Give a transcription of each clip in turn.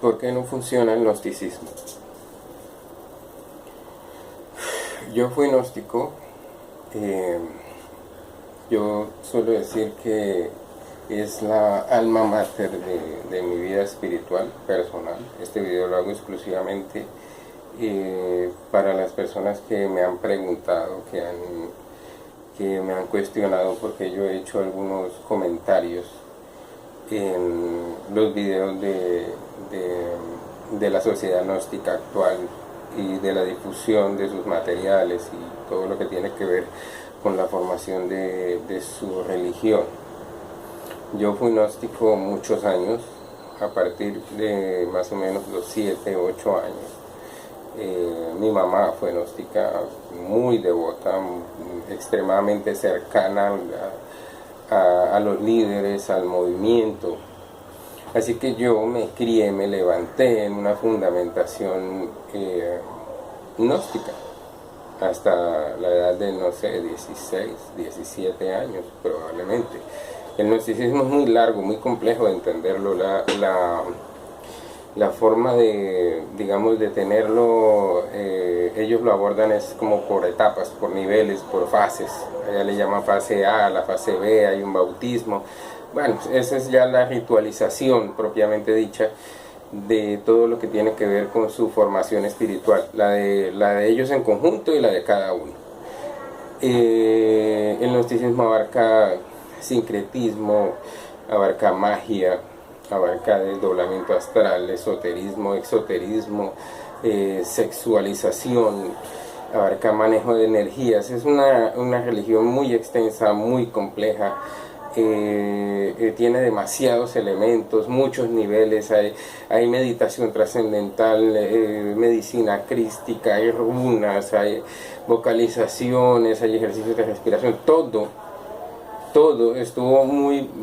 ¿Por qué no funciona el gnosticismo? Yo fui gnóstico. Yo suelo decir que es la alma mater de mi vida espiritual personal. Este video lo hago exclusivamente para las personas que me han preguntado, que me han cuestionado, porque yo he hecho algunos comentarios en los videos de la sociedad gnóstica actual y de la difusión de sus materiales y todo lo que tiene que ver con la formación de su religión. Yo fui gnóstico muchos años, a partir de más o menos los 7, 8 años. Mi mamá fue gnóstica, muy devota, extremadamente cercana a los líderes, al movimiento. Así que yo me crié, me levanté en una fundamentación gnóstica, hasta la edad de, no sé, 16, 17 años probablemente. El gnosticismo es muy largo, muy complejo de entenderlo. La forma de, digamos, de tenerlo, ellos lo abordan es como por etapas, por niveles, por fases. Ella le llama fase A, la fase B, hay un bautismo. Bueno, esa es ya la ritualización propiamente dicha de todo lo que tiene que ver con su formación espiritual, la de ellos en conjunto y la de cada uno. El gnosticismo abarca sincretismo, abarca magia, abarca desdoblamiento astral, esoterismo, exoterismo, sexualización, abarca manejo de energías. Es una religión muy extensa, muy compleja. Tiene demasiados elementos, muchos niveles. Hay meditación trascendental, medicina crística, hay runas, hay vocalizaciones, hay ejercicios de respiración. Todo estuvo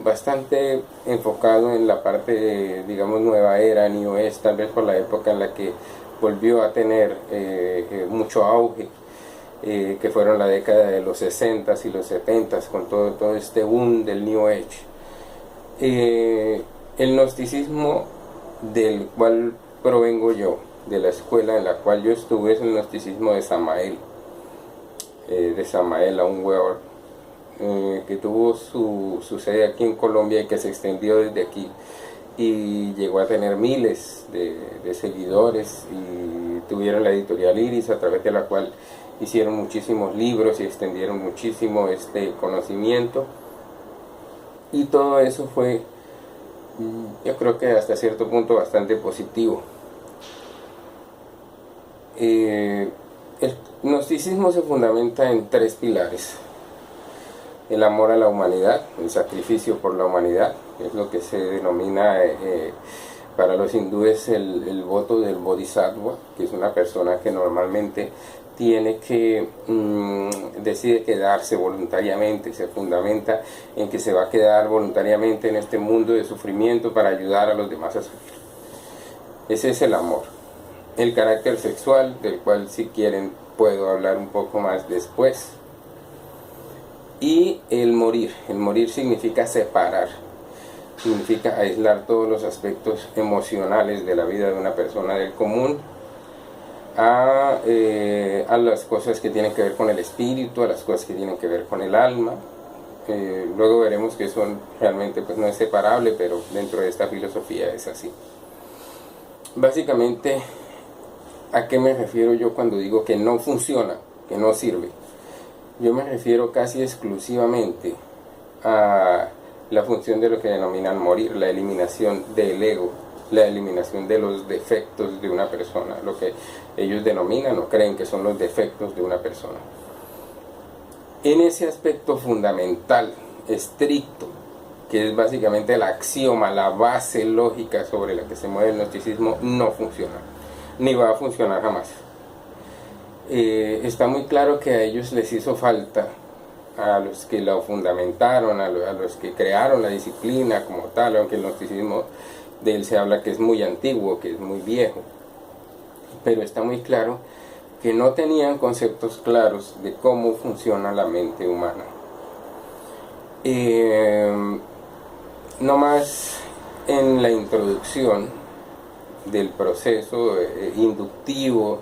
bastante enfocado en la parte, digamos, nueva era, New Age, tal vez por la época en la que volvió a tener mucho auge, que fueron la década de los 60s y los 70s, con todo este boom del New Age. El gnosticismo del cual provengo yo, de la escuela en la cual yo estuve, es el gnosticismo de Samael Aun Weor, que tuvo su sede aquí en Colombia y que se extendió desde aquí y llegó a tener miles de seguidores, y tuvieron la editorial Iris, a través de la cual hicieron muchísimos libros y extendieron muchísimo este conocimiento. Y todo eso fue, yo creo que hasta cierto punto, bastante positivo. El gnosticismo se fundamenta en 3 pilares: el amor a la humanidad, el sacrificio por la humanidad, que es lo que se denomina para los hindúes el voto del bodhisattva, que es una persona que normalmente decide quedarse voluntariamente, se fundamenta en que se va a quedar voluntariamente en este mundo de sufrimiento para ayudar a los demás a sufrir. Ese es el amor. El carácter sexual, del cual, si quieren, puedo hablar un poco más después. Y el morir. El morir significa separar, significa aislar todos los aspectos emocionales de la vida de una persona del común a las cosas que tienen que ver con el espíritu, a las cosas que tienen que ver con el alma. Luego veremos que eso realmente no es separable, pero dentro de esta filosofía es así. Básicamente, ¿a qué me refiero yo cuando digo que no funciona, que no sirve? Yo me refiero casi exclusivamente a la función de lo que denominan morir, la eliminación del ego, la eliminación de los defectos de una persona, lo que ellos denominan o creen que son los defectos de una persona. En ese aspecto fundamental, estricto, que es básicamente el axioma, la base lógica sobre la que se mueve el gnosticismo, no funciona, ni va a funcionar jamás. Está muy claro que a ellos les hizo falta, a los que lo fundamentaron, a los que crearon la disciplina como tal, aunque el gnosticismo de él se habla que es muy antiguo, que es muy viejo, pero está muy claro que no tenían conceptos claros de cómo funciona la mente humana. No más en la introducción del proceso inductivo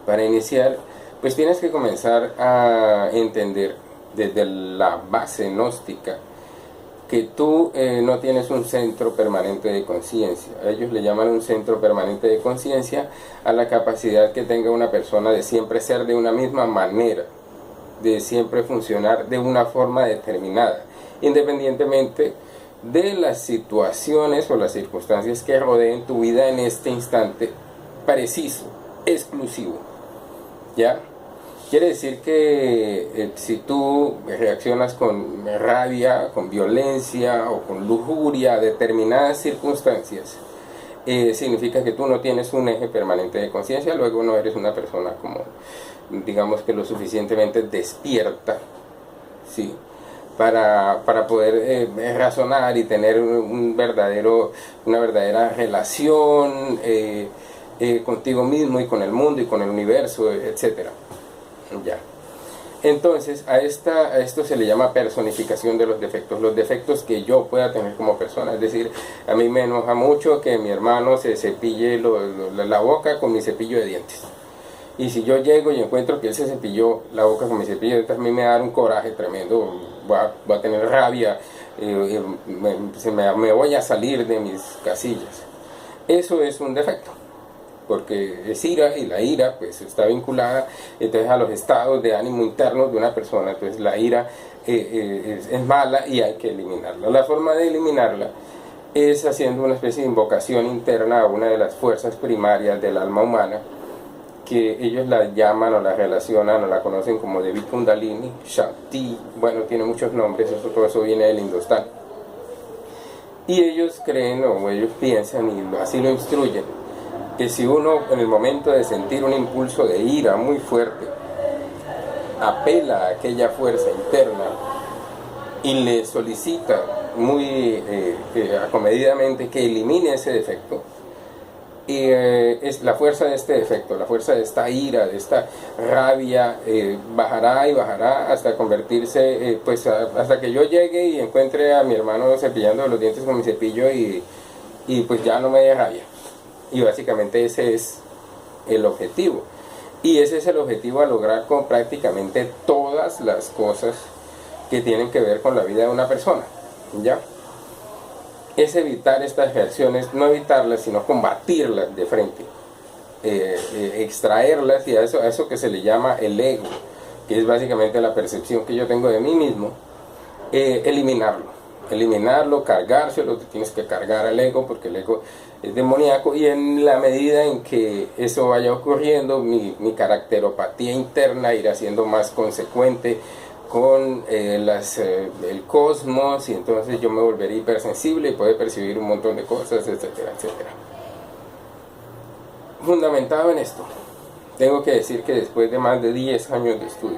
para iniciar, pues tienes que comenzar a entender desde la base gnóstica que tú no tienes un centro permanente de conciencia. Ellos le llaman un centro permanente de conciencia a la capacidad que tenga una persona de siempre ser de una misma manera, de siempre funcionar de una forma determinada, independientemente de las situaciones o las circunstancias que rodeen tu vida en este instante preciso, exclusivo. ¿Ya? Quiere decir que si tú reaccionas con rabia, con violencia o con lujuria a determinadas circunstancias, significa que tú no tienes un eje permanente de conciencia, luego no eres una persona como, digamos que lo suficientemente despierta, ¿sí?, para poder razonar y tener una verdadera relación contigo mismo y con el mundo y con el universo, etcétera. Ya. Entonces a esto se le llama personificación de los defectos que yo pueda tener como persona. Es decir, a mí me enoja mucho que mi hermano se cepille la boca con mi cepillo de dientes, y si yo llego y encuentro que él se cepilló la boca con mi cepillo de dientes, a mí me va a dar un coraje tremendo, voy a tener rabia, me voy a salir de mis casillas. Eso es un defecto, porque es ira, y la ira pues está vinculada entonces a los estados de ánimo internos de una persona. Entonces la ira es mala y hay que eliminarla. La forma de eliminarla es haciendo una especie de invocación interna a una de las fuerzas primarias del alma humana, que ellos la llaman o la relacionan o la conocen como Devi Kundalini, Shakti, bueno, tiene muchos nombres, todo eso viene del Hindustán. Y ellos creen o ellos piensan y así lo instruyen, que si uno en el momento de sentir un impulso de ira muy fuerte apela a aquella fuerza interna y le solicita muy acomedidamente que elimine ese defecto, y es la fuerza de este defecto, la fuerza de esta ira, de esta rabia, bajará y bajará hasta convertirse, hasta que yo llegue y encuentre a mi hermano cepillando los dientes con mi cepillo y pues ya no me dé rabia. Y básicamente ese es el objetivo. Y ese es el objetivo a lograr con prácticamente todas las cosas que tienen que ver con la vida de una persona. ¿Ya? Es evitar estas reacciones, no evitarlas, sino combatirlas de frente. Extraerlas, y a eso que se le llama el ego, que es básicamente la percepción que yo tengo de mí mismo, eliminarlo, cargárselo. Te tienes que cargar al ego, porque el ego es demoníaco, y en la medida en que eso vaya ocurriendo, mi caracteropatía interna irá siendo más consecuente con el cosmos, y entonces yo me volveré hipersensible y puedo percibir un montón de cosas, etcétera, etcétera. Fundamentado en esto, tengo que decir que después de más de 10 años de estudio,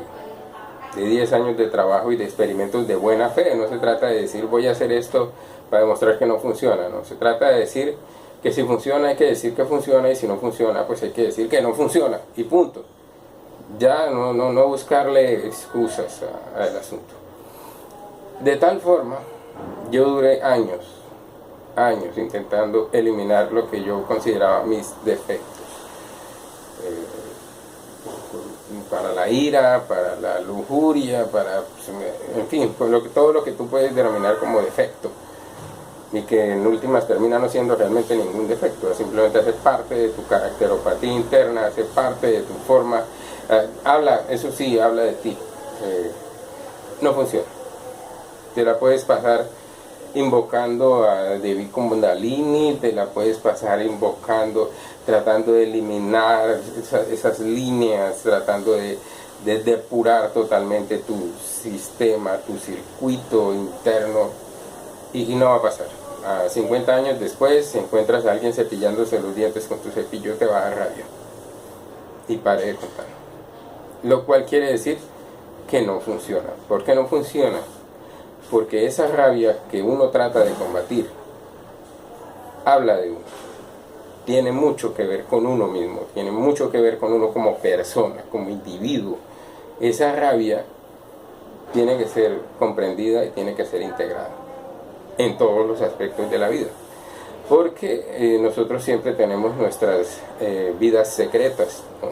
de 10 años de trabajo y de experimentos de buena fe, no se trata de decir voy a hacer esto para demostrar que no funciona, no, se trata de decir que si funciona hay que decir que funciona, y si no funciona pues hay que decir que no funciona, y punto. Ya no buscarle excusas al asunto. De tal forma, yo duré años intentando eliminar lo que yo consideraba mis defectos. Para la ira, para la lujuria, en fin, todo lo que tú puedes denominar como defecto, y que en últimas termina no siendo realmente ningún defecto, simplemente hace parte de tu caracteropatía interna, hace parte de tu forma. Eso sí, habla de ti. No funciona. Te la puedes pasar invocando a Devi Kundalini, te la puedes pasar invocando, tratando de eliminar esas líneas, tratando de depurar totalmente tu sistema, tu circuito interno, y no va a pasar. A 50 años después, si encuentras a alguien cepillándose los dientes con tu cepillo, te va a dar rabia. Y pare de contar. Lo cual quiere decir que no funciona. ¿Por qué no funciona? Porque esa rabia que uno trata de combatir habla de uno, tiene mucho que ver con uno mismo, tiene mucho que ver con uno como persona, como individuo. Esa rabia tiene que ser comprendida y tiene que ser integrada en todos los aspectos de la vida. porque nosotros siempre tenemos nuestras vidas secretas, ¿no?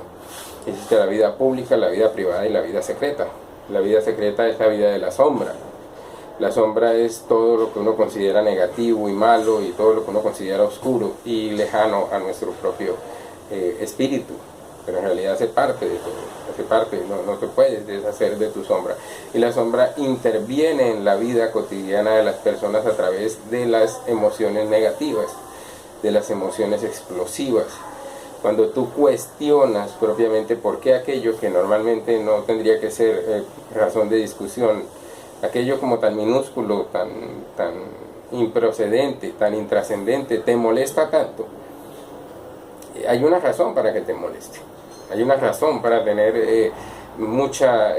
Existe la vida pública, la vida privada y la vida secreta. La vida secreta es la vida de la sombra. La sombra es todo lo que uno considera negativo y malo, y todo lo que uno considera oscuro y lejano a nuestro propio espíritu, pero en realidad hace parte de todo, hace parte, no te puedes deshacer de tu sombra. Y la sombra interviene en la vida cotidiana de las personas a través de las emociones negativas, de las emociones explosivas. Cuando tú cuestionas propiamente por qué aquello que normalmente no tendría que ser razón de discusión, aquello como tan minúsculo, tan improcedente, tan intrascendente, te molesta tanto, hay una razón para que te moleste, hay una razón para tener mucha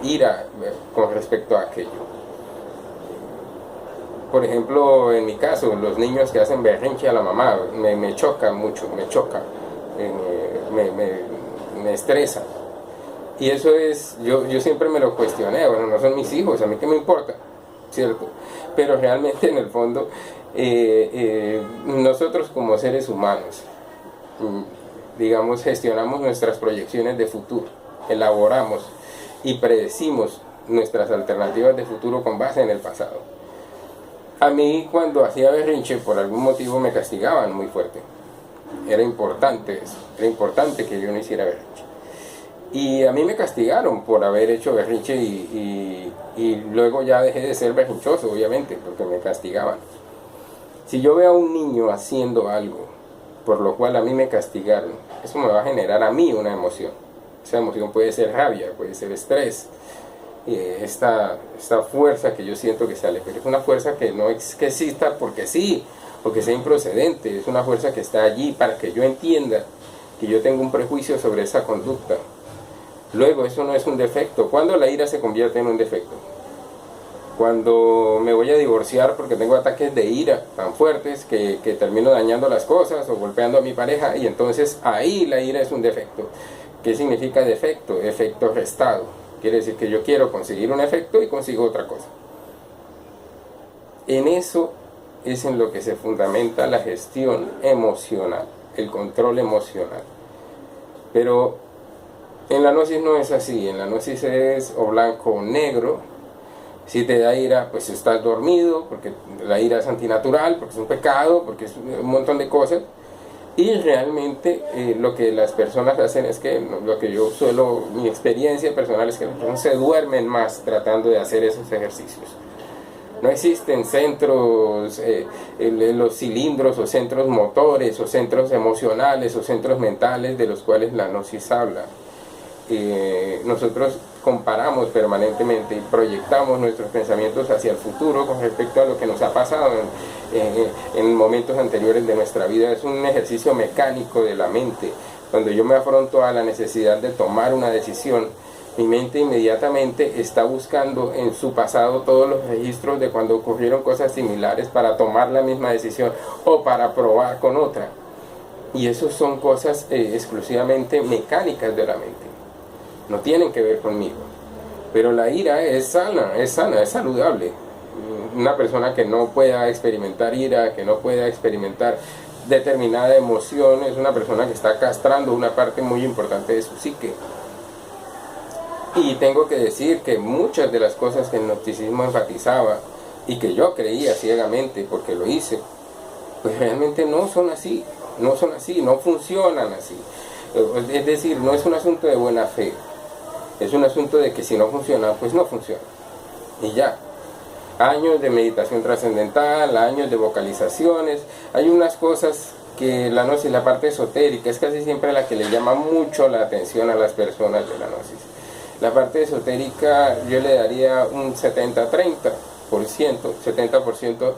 ira con respecto a aquello. Por ejemplo, en mi caso, los niños que hacen berrinche a la mamá, me choca mucho, me choca, me estresa. Y eso es, yo siempre me lo cuestioné, bueno, no son mis hijos, a mí qué me importa, ¿cierto? Pero realmente en el fondo, nosotros como seres humanos, digamos, gestionamos nuestras proyecciones de futuro, elaboramos y predecimos nuestras alternativas de futuro con base en el pasado. A mí, cuando hacía berrinche, por algún motivo me castigaban muy fuerte. Era importante eso, era importante que yo no hiciera berrinche. Y a mí me castigaron por haber hecho berrinche y luego ya dejé de ser berrinchoso, obviamente, porque me castigaban. Si yo veo a un niño haciendo algo por lo cual a mí me castigaron, eso me va a generar a mí una emoción. Esa emoción puede ser rabia, puede ser estrés, esta fuerza que yo siento que sale, pero es una fuerza que no es que exista porque sí, porque sea improcedente, es una fuerza que está allí para que yo entienda que yo tengo un prejuicio sobre esa conducta. Luego, eso no es un defecto. ¿Cuándo la ira se convierte en un defecto? Cuando me voy a divorciar porque tengo ataques de ira tan fuertes que termino dañando las cosas o golpeando a mi pareja, y entonces ahí la ira es un defecto. ¿Qué significa defecto? Efecto restado. Quiere decir que yo quiero conseguir un efecto y consigo otra cosa. En eso es en lo que se fundamenta la gestión emocional, el control emocional. Pero en la gnosis no es así, en la gnosis es o blanco o negro. Si te da ira, pues estás dormido, porque la ira es antinatural, porque es un pecado, porque es un montón de cosas. Y realmente lo que las personas hacen es que, lo que yo suelo, mi experiencia personal es que las personas se duermen más tratando de hacer esos ejercicios. No existen centros, los cilindros o centros motores o centros emocionales o centros mentales de los cuales la gnosis habla. Nosotros comparamos permanentemente y proyectamos nuestros pensamientos hacia el futuro con respecto a lo que nos ha pasado en momentos anteriores de nuestra vida. Es un ejercicio mecánico de la mente. Cuando yo me afronto a la necesidad de tomar una decisión, mi mente inmediatamente está buscando en su pasado todos los registros de cuando ocurrieron cosas similares para tomar la misma decisión o para probar con otra. Y eso son cosas exclusivamente mecánicas de la mente. No tienen que ver conmigo. Pero la ira es sana, es saludable. Una persona que no pueda experimentar ira, que no pueda experimentar determinada emoción, es una persona que está castrando una parte muy importante de su psique. Y tengo que decir que muchas de las cosas que el gnosticismo enfatizaba y que yo creía ciegamente porque lo hice, pues realmente no son así, no funcionan así. Es decir, no es un asunto de buena fe. Es un asunto de que si no funciona, pues no funciona. Y ya. Años de meditación trascendental, años de vocalizaciones. Hay unas cosas que la gnosis, la parte esotérica, es casi siempre la que le llama mucho la atención a las personas de la gnosis. La parte esotérica yo le daría un 70-30%, 70%